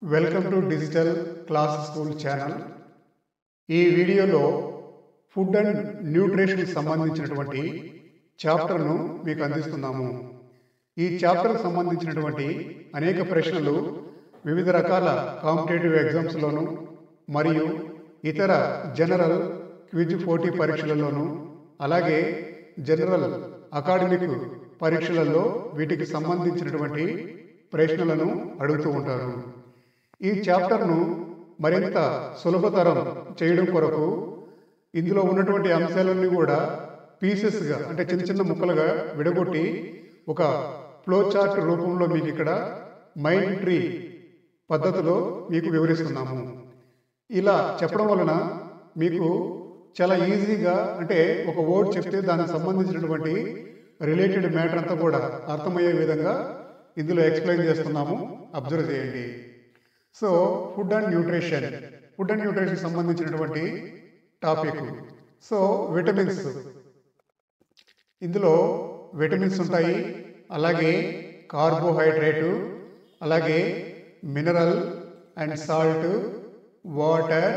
Welcome to digital class school channel. ఈ వీడియోలో food and nutrition సంబంధించినటువంటి చాప్టర్ను మీకు అందిస్తున్నాము. ఈ చాప్టర్కి సంబంధించినటువంటి అనేక ప్రశ్నలు వివిధ రకాల కాంపిటేటివ్ ఎగ్జామ్స్లోను మరియు ఇతర జనరల్ క్విజ్ పోటీ పరీక్షలలోను అలాగే జనరల్ అకాడమిక్ పరీక్షలలో వీటికి సంబంధించినటువంటి ప్రశ్నలను అడుగుతూ ఉంటారు. ఈ చాప్టర్ను మరింత సులభతరం చేయడం కొరకు ఇందులో ఉన్నటువంటి అంశాలన్నీ కూడా పీసెస్గా అంటే చిన్న చిన్న ముక్కలుగా విడగొట్టి ఒక ఫ్లో చార్ట్ రూపంలో మీకు ఇక్కడ మైండ్ ట్రీ పద్ధతిలో మీకు వివరిస్తున్నాము. ఇలా చెప్పడం వలన మీకు చాలా ఈజీగా అంటే ఒక వర్డ్ చెప్తే దానికి సంబంధించినటువంటి రిలేటెడ్ మ్యాటర్ అంతా కూడా అర్థమయ్యే విధంగా ఇందులో ఎక్స్ప్లెయిన్ చేస్తున్నాము. అబ్జర్వ్ చేయండి. సో ఫుడ్ అండ్ న్యూట్రిషన్ సంబంధించినటువంటి టాపిక్. సో విటమిన్స్, ఇందులో విటమిన్స్ ఉంటాయి, అలాగే కార్బోహైడ్రేటు, అలాగే mineral and salt, water,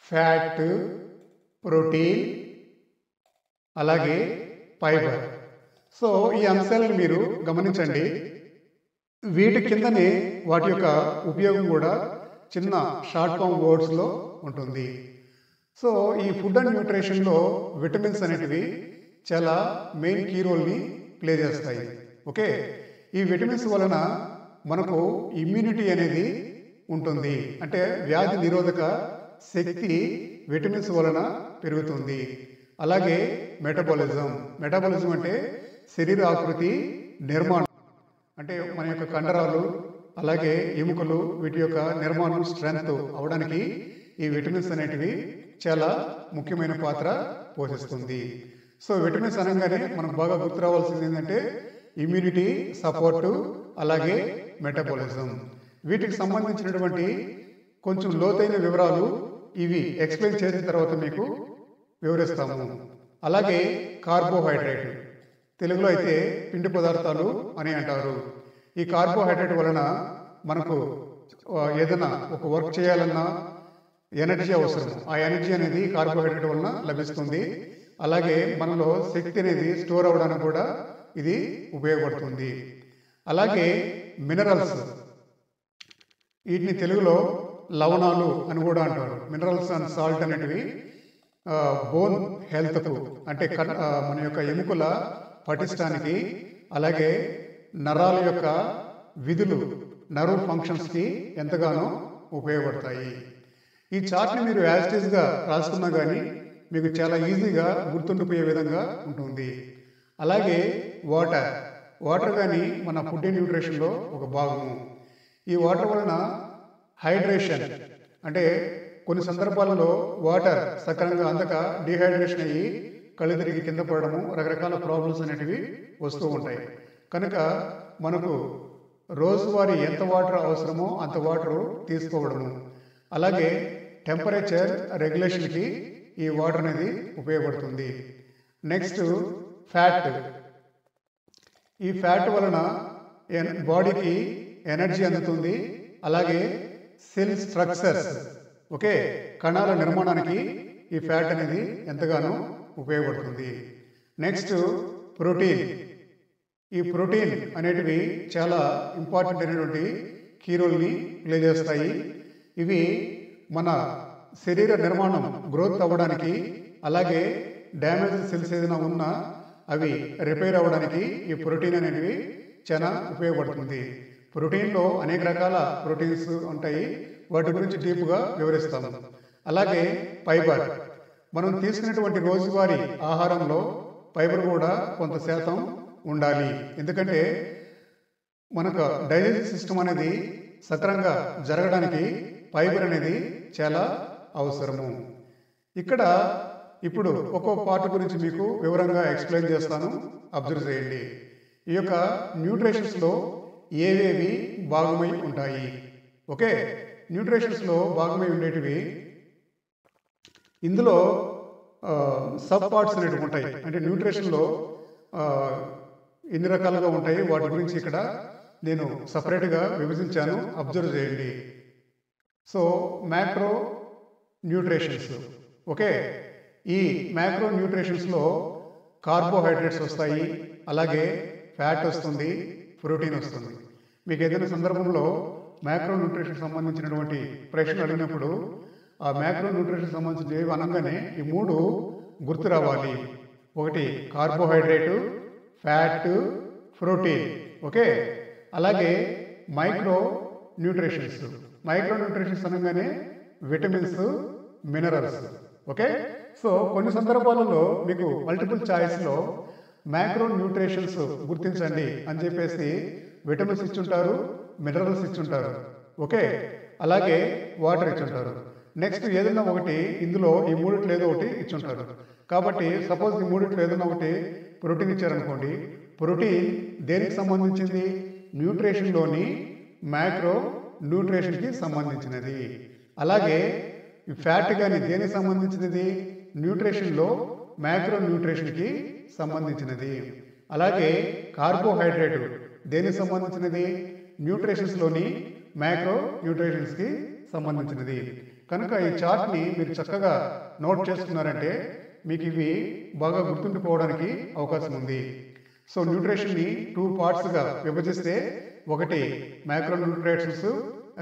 fat, protein, అలాగే ఫైబర్. సో ఈ అంశాలను మీరు గమనించండి. వీటి కిందనే వాటి యొక్క ఉపయోగం కూడా చిన్న షార్ట్ ఫామ్ వర్డ్స్లో ఉంటుంది. సో ఈ ఫుడ్ అండ్ న్యూట్రిషన్లో విటమిన్స్ అనేటివి చాలా మెయిన్ కీ రోల్ని ప్లే చేస్తాయి. ఓకే, ఈ విటమిన్స్ వలన మనకు ఇమ్యూనిటీ అనేది ఉంటుంది, అంటే వ్యాధి నిరోధక శక్తి విటమిన్స్ వలన పెరుగుతుంది. అలాగే మెటబాలిజం అంటే శరీర ఆకృతి నిర్మాణం, అంటే మన యొక్క కండరాలు అలాగే ఎముకలు వీటి యొక్క నిర్మాణం స్ట్రెంగ్త్ అవడానికి ఈ విటమిన్స్ అనేటివి చాలా ముఖ్యమైన పాత్ర పోషిస్తుంది. సో విటమిన్స్ అనగానే మనకు బాగా గుర్తు రావాల్సింది ఏంటంటే ఇమ్యూనిటీ, సపోర్టు, అలాగే మెటబాలిజం. వీటికి సంబంధించినటువంటి కొంచెం లోతైన వివరాలు ఇవి ఎక్స్ప్లెయిన్ చేసిన తర్వాత మీకు వివరిస్తాము. అలాగే కార్బోహైడ్రేట్, తెలుగులో అయితే పిండి పదార్థాలు అని అంటారు. ఈ కార్బోహైడ్రేట్ వలన మనకు ఏదైనా ఒక వర్క్ చేయాలన్నా ఎనర్జీ అవసరం. ఆ ఎనర్జీ అనేది కార్బోహైడ్రేట్ వలన లభిస్తుంది. అలాగే మనలో శక్తి అనేది స్టోర్ అవ్వడానికి కూడా ఇది ఉపయోగపడుతుంది. అలాగే మినరల్స్, వీటిని తెలుగులో లవణాలు అని కూడా అంటారు. మినరల్స్ అండ్ సాల్ట్ అనేటివి బోన్ హెల్త్కు, అంటే మన యొక్క ఎముకల పటిష్టానికి, అలాగే నరాల యొక్క విధులు, నర్వ్ ఫంక్షన్స్కి ఎంతగానో ఉపయోగపడతాయి. ఈ చార్ట్ని మీరు యాజ్ ఇట్ ఈస్గా రాసుకున్నా కానీ మీకు చాలా ఈజీగా గుర్తుండిపోయే విధంగా ఉంటుంది. అలాగే వాటర్ కానీ మన ఫుడ్ అండ్ న్యూట్రిషన్లో ఒక భాగము. ఈ వాటర్ వలన హైడ్రేషన్, అంటే కొన్ని సందర్భాలలో వాటర్ సక్రమంగా అందక డిహైడ్రేషన్ అయ్యి కళ్ళు తిరిగి కింద పడడము, రకరకాల ప్రాబ్లమ్స్ అనేటివి వస్తూ ఉంటాయి. కనుక మనకు రోజువారీ ఎంత వాటర్ అవసరమో అంత వాటర్ తీసుకోవడము, అలాగే టెంపరేచర్ రెగ్యులేషన్కి ఈ వాటర్ అనేది ఉపయోగపడుతుంది. Next fat. ఈ ఫ్యాట్ వలన బాడీకి ఎనర్జీ అందుతుంది. అలాగే సెల్ స్ట్రక్చర్స్, ఓకే, కణాల నిర్మాణానికి ఈ ఫ్యాట్ అనేది ఎంతగానో ఉపయోగపడుతుంది. Next protein. ఈ ప్రోటీన్ అనేటివి చాలా ఇంపార్టెంట్ అయినటువంటి కీ రోల్ని ప్లే చేస్తాయి. ఇవి మన శరీర నిర్మాణం గ్రోత్ అవ్వడానికి, అలాగే డ్యామేజ్ సెల్స్ ఏదైనా ఉన్నా అవి రిపేర్ అవ్వడానికి ఈ ప్రోటీన్ అనేటివి చాలా ఉపయోగపడుతుంది. ప్రోటీన్లో అనేక రకాల ప్రోటీన్స్ ఉంటాయి, వాటి గురించి డీప్గా వివరిస్తాము. అలాగే ఫైబర్, మనం తీసుకునేటువంటి రోజువారీ ఆహారంలో ఫైబర్ కూడా కొంత శాతం ఉండాలి. ఎందుకంటే మనకు డైజెస్టివ్ సిస్టమ్ అనేది సక్రమంగా జరగడానికి ఫైబర్ అనేది చాలా అవసరము. ఇక్కడ ఇప్పుడు ఒక్కొక్క పార్ట్ గురించి మీకు వివరంగా ఎక్స్ప్లెయిన్ చేస్తాను. అబ్జర్వ్ చేయండి. ఈ యొక్క న్యూట్రిషన్స్లో ఏవేవి భాగమై ఉంటాయి. ఓకే, న్యూట్రిషన్స్లో భాగమై ఉండేటివి ఇందులో సబ్ పార్ట్స్ అనేటివి ఉంటాయి. అంటే న్యూట్రిషన్లో ఎన్ని రకాలుగా ఉంటాయి వాటి గురించి ఇక్కడ నేను సపరేట్గా విభజించాను, అబ్జర్వ్ చేయండి. So macro nutritions, okay. ఈ మ్యాక్రో న్యూట్రిషన్స్లో కార్బోహైడ్రేట్స్ వస్తాయి, అలాగే ఫ్యాట్ వస్తుంది, ప్రోటీన్ వస్తుంది. మీకు ఏదైనా సందర్భంలో మ్యాక్రో న్యూట్రిషన్ సంబంధించినటువంటి ప్రశ్నలు అడిగినప్పుడు ఆ మ్యాక్రో న్యూట్రిషన్ సంబంధించిన ఏవి అనగానే ఈ మూడు గుర్తు రావాలి. ఒకటి కార్బోహైడ్రేటు, ఫ్యాట్, ప్రోటీన్, ఓకే. అలాగే మైక్రో న్యూట్రిషన్స్, మైక్రో న్యూట్రిషన్స్ అనగానే విటమిన్స్, మినరల్స్, ఓకే. సో కొన్ని సందర్భాలలో మీకు మల్టిపుల్ చాయిస్లో మ్యాక్రో న్యూట్రిషన్స్ గుర్తించండి అని చెప్పేసి విటమిన్స్ ఇచ్చుంటారు, మినరల్స్ ఇచ్చుంటారు, ఓకే. అలాగే వాటర్ ఇచ్చుంటారు. నెక్స్ట్ ఏదైనా ఒకటి ఇందులో ఈ మూడిట్లో ఏదో ఒకటి ఇచ్చుంటారు. కాబట్టి సపోజ్ ఈ మూడిట్లో ఏదైనా ఒకటి ప్రోటీన్ ఇచ్చారనుకోండి, ప్రోటీన్ దేనికి సంబంధించింది? న్యూట్రిషన్లోని మ్యాక్రో న్యూట్రిషన్కి సంబంధించినది. అలాగే ఈ ఫ్యాట్ కానీ దేనికి సంబంధించినది? న్యూట్రిషన్లో మ్యాక్రో న్యూట్రిషన్కి సంబంధించినది. అలాగే కార్బోహైడ్రేట్ దేనికి సంబంధించినది? న్యూట్రిషన్స్లోని మ్యాక్రో న్యూట్రిషన్స్కి సంబంధించినది. కనుక ఈ చార్ట్ని మీరు చక్కగా నోట్ చేసుకున్నారంటే మీకు ఇవి బాగా గుర్తుండిపోవడానికి అవకాశం ఉంది. సో న్యూట్రిషన్ని 2 పార్ట్స్గా విభజిస్తే ఒకటి macro nutritions,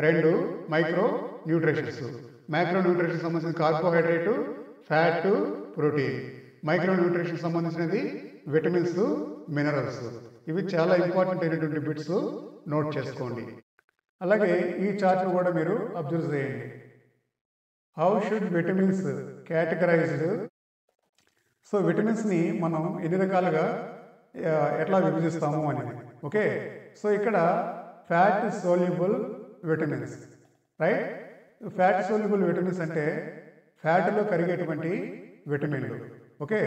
2 micro nutritions. Macro nutrition సంబంధించిన carbohydrate, fat, protein. Micro nutrition సంబంధించినది విటమిన్స్, మినరల్స్. ఇవి చాలా ఇంపార్టెంట్ అయినటువంటి బిట్స్, నోట్ చేసుకోండి. అలాగే ఈ చార్ట్ను కూడా మీరు అబ్జర్వ్ చేయండి. How should vitamins categorized? So విటమిన్స్ని మనం ఎన్ని రకాలుగా ఎట్లా విభజిస్తాము అనేది, ఓకే. సో ఇక్కడ fat soluble vitamins, right. Fat soluble vitamins అంటే ఫ్యాట్లో కరిగేటువంటి విటమిన్లు, ఓకే.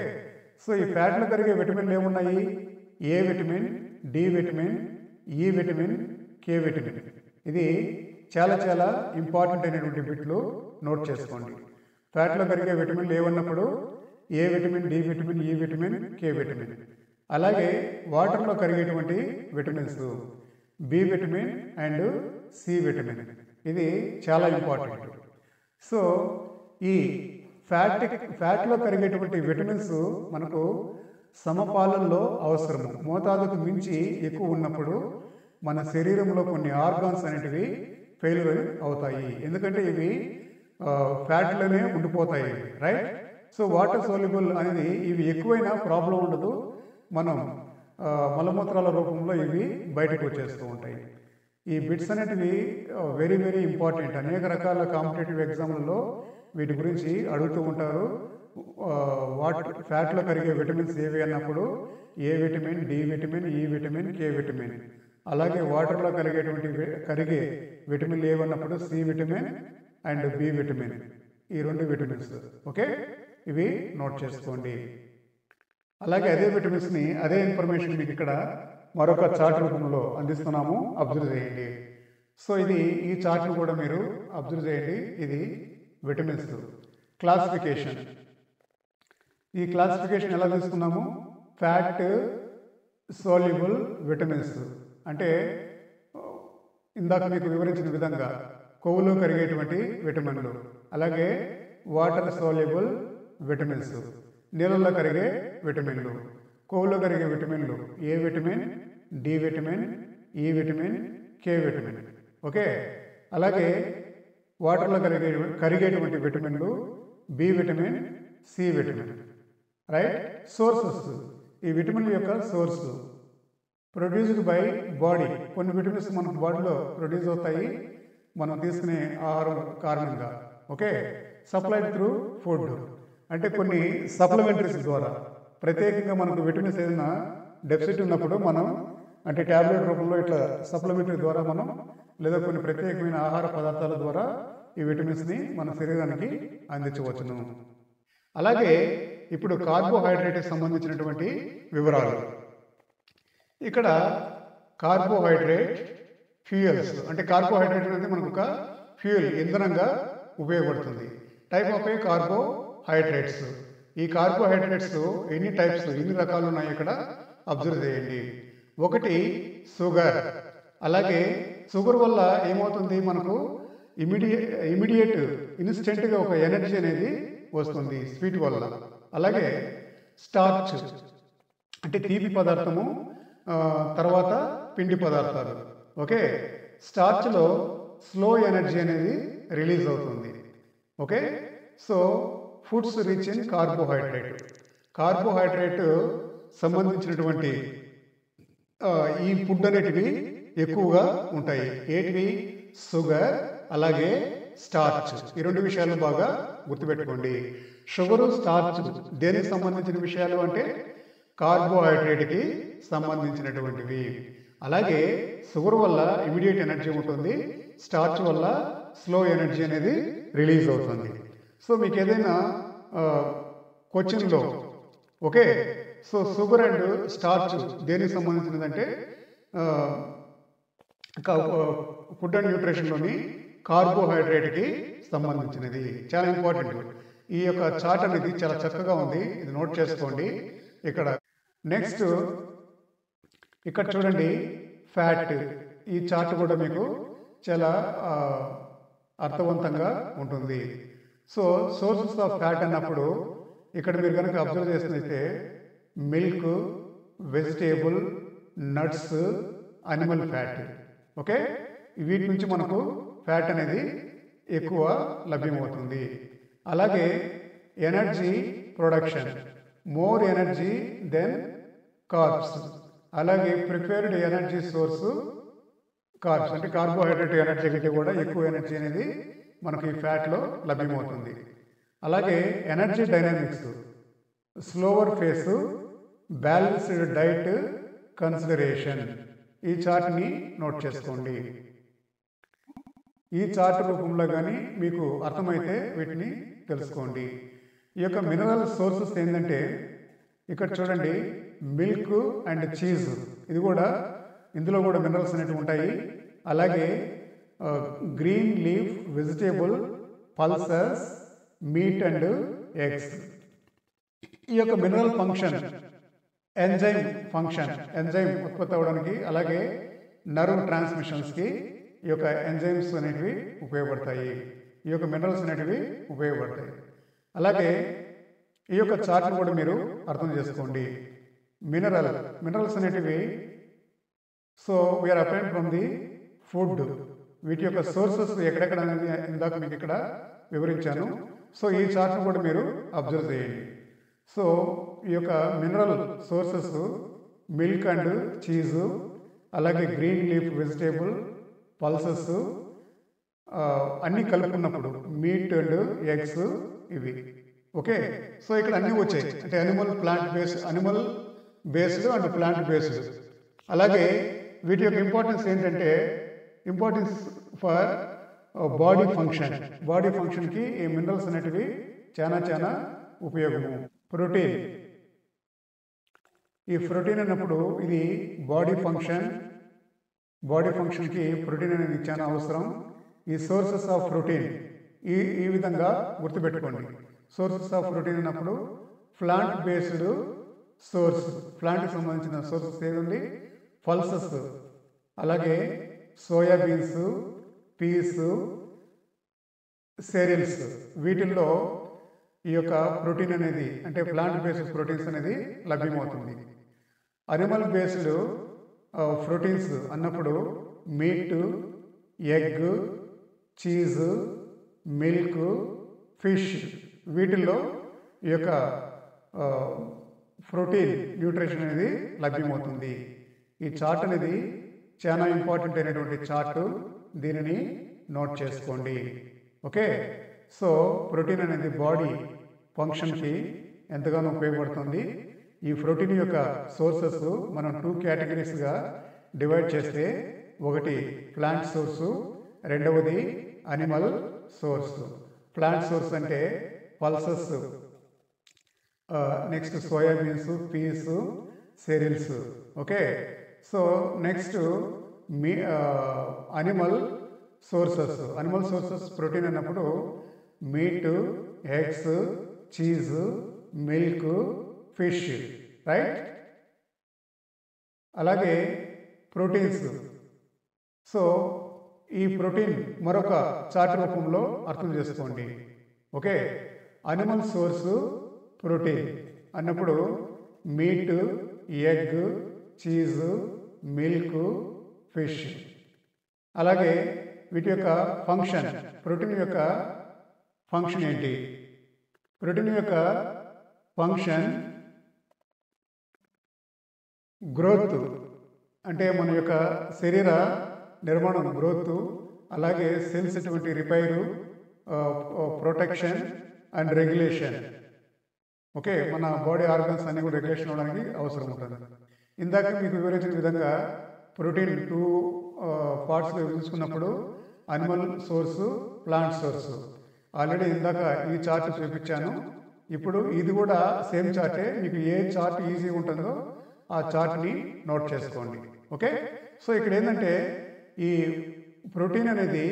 సో ఈ ఫ్యాట్లో కరిగే విటమిన్లు ఏమున్నాయి? ఏ vitamin, D vitamin, E vitamin, K vitamin. ఇది చాలా చాలా ఇంపార్టెంట్ అయినటువంటి బిట్లు, నోట్ చేసుకోండి. ఫ్యాట్లో కరిగే విటమిన్లు ఏమన్నప్పుడు A vitamin, D vitamin, E vitamin, K vitamin. అలాగే వాటర్లో కరిగేటువంటి vitamins B vitamin and C vitamin. ఇది చాలా ఇంపార్టెంట్. సో ఈ ఫ్యాట్లో కరిగేటువంటి విటమిన్స్ మనకు సమపాలనలో అవసరము. మోతాదుకు మించి ఎక్కువ ఉన్నప్పుడు మన శరీరంలో కొన్ని ఆర్గాన్స్ అనేటివి ఫెయిల్యూర్ అవుతాయి. ఎందుకంటే ఇవి ఫ్యాట్లోనే ఉండిపోతాయి, రైట్. సో వాటర్ సోల్యుబుల్ అనేది ఇవి ఎక్కువైనా ప్రాబ్లం ఉండదు. మనం మలమూత్రాల రూపంలో ఇవి బయటకు వచ్చేస్తూ ఉంటాయి. ఈ బిట్స్ అనేటివి వెరీ వెరీ ఇంపార్టెంట్. అనేక రకాల కాంపిటేటివ్ ఎగ్జామ్లలో వీటి గురించి అడుగుతూ ఉంటారు. ఫ్యాట్లో కరిగే విటమిన్స్ ఏవి అన్నప్పుడు A vitamin, D vitamin, E vitamin, K vitamin. అలాగే వాటర్లో కరిగే విటమిన్లు ఏవన్నప్పుడు C vitamin and B vitamin. ఈ 2 విటమిన్స్, ఓకే. ఇవి నోట్ చేసుకోండి. అలాగే అదే విటమిన్స్ని, అదే ఇన్ఫర్మేషన్ మీకు ఇక్కడ మరొక చార్ట్ రూపంలో అందిస్తున్నాము, అబ్జర్వ్ చేయండి. సో ఇది ఈ చార్ట్ను కూడా మీరు అబ్జర్వ్ చేయండి. ఇది విటమిన్స్ క్లాసిఫికేషన్. ఈ క్లాసిఫికేషన్ ఎలా తీసుకున్నాము? ఫ్యాట్ సోల్యుబుల్ విటమిన్స్ అంటే ఇందాక మీకు వివరించిన విధంగా కొవ్వులో కరిగేటువంటి విటమిన్లు, అలాగే వాటర్ సోల్యుబుల్ విటమిన్స్, నీళ్ళల్లో కరిగే విటమిన్లు, కొవ్వులో కరిగే విటమిన్లు A vitamin, D vitamin, E vitamin, K vitamin, okay. అలాగే వాటర్లో కరిగేటువంటి విటమిన్లు B vitamin, C vitamin, right. Sources, ఈ విటమిన్ల యొక్క సోర్సు ప్రొడ్యూస్డ్ బై బాడీ. కొన్ని విటమిన్స్ మన బాడీలో ప్రొడ్యూస్ అవుతాయి మనం తీసుకునే ఆహారం కారణంగా, ఓకే. సప్లైడ్ త్రూ ఫుడ్ అంటే కొన్ని సప్లిమెంటరీస్ ద్వారా. ప్రత్యేకంగా మనకు విటమిన్స్ ఏదైనా డెఫిసిట్ ఉన్నప్పుడు మనం అంటే ట్యాబ్లెట్ రూపంలో ఇట్లా సప్లిమెంటరీ ద్వారా మనం లేదా కొన్ని ప్రత్యేకమైన ఆహార పదార్థాల ద్వారా ఈ విటమిన్స్ని మన శరీరానికి అందించవచ్చును. అలాగే ఇప్పుడు కార్బోహైడ్రేట్కి సంబంధించినటువంటి వివరాలు. ఇక్కడ కార్బోహైడ్రేట్ ఫ్యూయల్స్ అంటే కార్బోహైడ్రేట్ అనేది మనకు ఒక ఫ్యూయల్, ఇంధనంగా ఉపయోగపడుతుంది. Type of A carbohydrates. ఈ కార్బోహైడ్రేట్స్ ఎన్ని టైప్స్, ఎన్ని రకాలు ఉన్నాయి ఇక్కడ అబ్జర్వ్ చేయండి. ఒకటి షుగర్, అలాగే షుగర్ వల్ల ఏమవుతుంది, మనకు ఇమీడియట్ ఇన్స్టెంట్గా ఒక ఎనర్జీ అనేది వస్తుంది స్వీట్ వల్ల. అలాగే స్టార్చ్ అంటే తీపి పదార్థము, తర్వాత పిండి పదార్థాలు. ఓకే, స్టార్చ్లో స్లో ఎనర్జీ అనేది రిలీజ్ అవుతుంది. Okay, so foods rich in carbohydrate సంబంధించినటువంటి ఈ ఫుడ్ అనేటివి ఎక్కువగా ఉంటాయి. ఏటివి? షుగర్ అలాగే స్టార్చ్. ఈ రెండు విషయాలు బాగా గుర్తుపెట్టుకోండి. షుగరు, స్టార్చ్ దేనికి సంబంధించిన విషయాలు అంటే కార్బోహైడ్రేట్కి సంబంధించినటువంటివి. అలాగే షుగర్ వల్ల ఇమీడియట్ ఎనర్జీ ఉంటుంది, స్టార్చ్ వల్ల స్లో ఎనర్జీ అనేది రిలీజ్ అవుతుంది. సో మీకు ఏదైనా క్వశ్చన్లో okay, so sugar and starch దేనికి సంబంధించినదంటే ఫుడ్ అండ్ న్యూట్రిషన్లోని కార్బోహైడ్రేట్కి సంబంధించినది. చాలా ఇంపార్టెంట్. ఈ యొక్క చార్ట్ అనేది చాలా చక్కగా ఉంది, ఇది నోట్ చేసుకోండి. ఇక్కడ నెక్స్ట్ ఇక్కడ చూడండి ఫ్యాట్. ఈ చార్ట్ కూడా మీకు చాలా అర్థవంతంగా ఉంటుంది. సో సోర్సెస్ ఆఫ్ ఫ్యాట్ అన్నప్పుడు ఇక్కడ మీరు కనుక అబ్జర్వ్ చేసినట్లయితే milk, vegetable, nuts, animal fat. Okay, వీటి నుంచి మనకు ఫ్యాట్ అనేది ఎక్కువ లభ్యమవుతుంది. అలాగే energy production, more energy than carbs. అలాగే ప్రిఫర్డ్ ఎనర్జీ సోర్స్ కార్బ్స్, అంటే కార్బోహైడ్రేట్ ఎనర్జీ కంటే కూడా ఎక్కువ ఎనర్జీ అనేది మనకి ఈ ఫ్యాట్లో లభ్యమవుతుంది. అలాగే energy dynamics, slower face, balanced diet consideration. ఈ చార్ట్ని నోట్ చేసుకోండి. ఈ చార్ట్ రూపంలో కానీ మీకు అర్థమైతే వీటిని తెలుసుకోండి. ఈ యొక్క మినరల్ సోర్సెస్ ఏంటంటే ఇక్కడ చూడండి, మిల్క్ అండ్ చీజ్, ఇది కూడా ఇందులో కూడా మినరల్స్ అనేవి ఉంటాయి. అలాగే green leaf vegetable, pulses, meat and eggs. ఈ యొక్క మినరల్ ఫంక్షన్ ఎంజైమ్ ఉత్పత్తి అవ్వడానికి, అలాగే నర్వ్ ట్రాన్స్మిషన్స్కి ఈ యొక్క ఎంజైమ్స్ అనేటివి ఉపయోగపడతాయి. ఈ యొక్క మినరల్స్ అనేటివి ఉపయోగపడతాయి. అలాగే ఈ యొక్క చార్ట్ని కూడా మీరు అర్థం చేసుకోండి. మినరల్స్ అనేటివి so we are applied from the food. వీటి యొక్క సోర్సెస్ ఎక్కడెక్కడ అనేది ఇందాక మీకు ఇక్కడ వివరించాను. సో ఈ చార్ట్ను కూడా మీరు అబ్జర్వ్ చేయండి. సో ఈ యొక్క mineral sources milk and cheese, అలాగే గ్రీన్ లీఫ్ వెజిటేబుల్, పల్సెస్ అన్నీ కలుపుకున్నప్పుడు మీట్ అండ్ ఎగ్స్ ఇవి. ఓకే, సో ఇక్కడ అన్నీ వచ్చాయి, అంటే animal based and plant based. అలాగే వీటి యొక్క ఇంపార్టెన్స్ ఏంటంటే ఇంపార్టెన్స్ ఫర్ బాడీ ఫంక్షన్కి ఈ మినరల్స్ అనేటివి చాలా ఉపయోగము. ప్రోటీన్, ఈ ప్రోటీన్ అన్నప్పుడు ఇది బాడీ ఫంక్షన్కి ప్రోటీన్ అనేది చాలా అవసరం. ఈ సోర్సెస్ ఆఫ్ ప్రోటీన్ ఈ విధంగా గుర్తుపెట్టుకోండి. సోర్సెస్ ఆఫ్ ప్రోటీన్ అన్నప్పుడు ప్లాంట్ బేస్డ్ సోర్స్, ప్లాంట్కి సంబంధించిన సోర్సెస్ ఏదండి, పల్సెస్, అలాగే సోయాబీన్స్, పీస్, సెరియల్స్. వీటిల్లో ఈ యొక్క ప్రోటీన్ అనేది అంటే ప్లాంట్ బేస్డ్ ప్రోటీన్స్ అనేది లభ్యమవుతుంది. అనిమల్ బేస్డ్ ప్రోటీన్స్ అన్నప్పుడు meat, egg, cheese, milk, fish, వీటిల్లో ఈ యొక్క ప్రోటీన్ న్యూట్రిషన్ అనేది లభ్యమవుతుంది. ఈ చార్ట్ అనేది చాలా ఇంపార్టెంట్ అయినటువంటి చార్టు, దీనిని నోట్ చేసుకోండి. ఓకే, సో ప్రోటీన్ అనేది బాడీ ఫంక్షన్కి ఎంతగానో ఉపయోగపడుతుంది. ఈ ప్రోటీన్ యొక్క సోర్సెస్ మనం 2 కేటగిరీస్గా డివైడ్ చేస్తే, ఒకటి ప్లాంట్ సోర్సు, రెండవది అనిమల్ సోర్స్. ప్లాంట్ సోర్స్ అంటే pulses, next soyabeans, peas, cereals. Okay, so next animal sources protein అన్నప్పుడు meat, eggs, cheese, milk, fish, right. అలాగే ప్రోటీన్స్ సో ఈ ప్రోటీన్ మరొక చార్ట్ రూపంలో అర్థం చేసుకోండి. ఓకే, అనిమల్ సోర్స్ ప్రోటీన్ అన్నప్పుడు meat, egg, cheese, milk, fish. అలాగే వీటి యొక్క ఫంక్షన్, ప్రోటీన్ యొక్క ఫంక్షన్ ఏంటి? ప్రోటీన్ యొక్క ఫంక్షన్ గ్రోత్, అంటే మన యొక్క శరీర నిర్మాణం గ్రోత్, అలాగే సెల్స్ ఎటువంటి రిపైరు, ప్రొటెక్షన్ అండ్ రెగ్యులేషన్. ఓకే, మన బాడీ ఆర్గన్స్ అన్ని కూడా రెగ్యులేషన్ అవడానికి అవసరం ఉంటుంది. ఇందాక మీకు వివరించిన విధంగా ప్రోటీన్ 2 పార్ట్స్గా విభజించుకున్నప్పుడు animal source, plant source. Already ఇందాక ఈ చార్ట్ చూపించాను. ఇప్పుడు ఇది కూడా సేమ్ చార్టే. మీకు ఏ చార్ట్ ఈజీ ఉంటుందో ఆ చార్ట్ని నోట్ చేసుకోండి. ఓకే, సో ఇక్కడ ఏంటంటే ఈ ప్రోటీన్ అనేది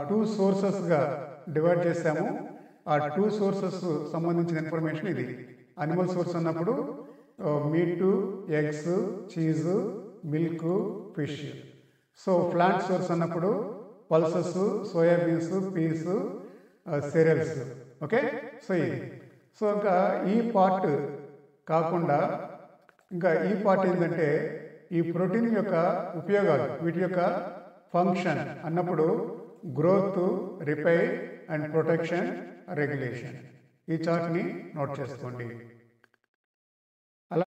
2 సోర్సెస్గా డివైడ్ చేసాము. ఆ 2 సోర్సెస్ సంబంధించిన ఇన్ఫర్మేషన్ ఇది. అనిమల్ సోర్స్ అన్నప్పుడు meat, eggs, cheese, milk, fish. So plant source అన్నప్పుడు pulses, soyabeans, peas, cereals. Okay, so ఇది. సో ఇంకా ఈ పార్ట్ కాకుండా ఇంకా ఈ పార్ట్ ఏంటంటే ఈ ప్రోటీన్ యొక్క ఉపయోగాలు, వీటి యొక్క ఫంక్షన్ అన్నప్పుడు growth, repair and protection, regulation. ఈ చార్ట్ని నోట్ చేసుకోండి.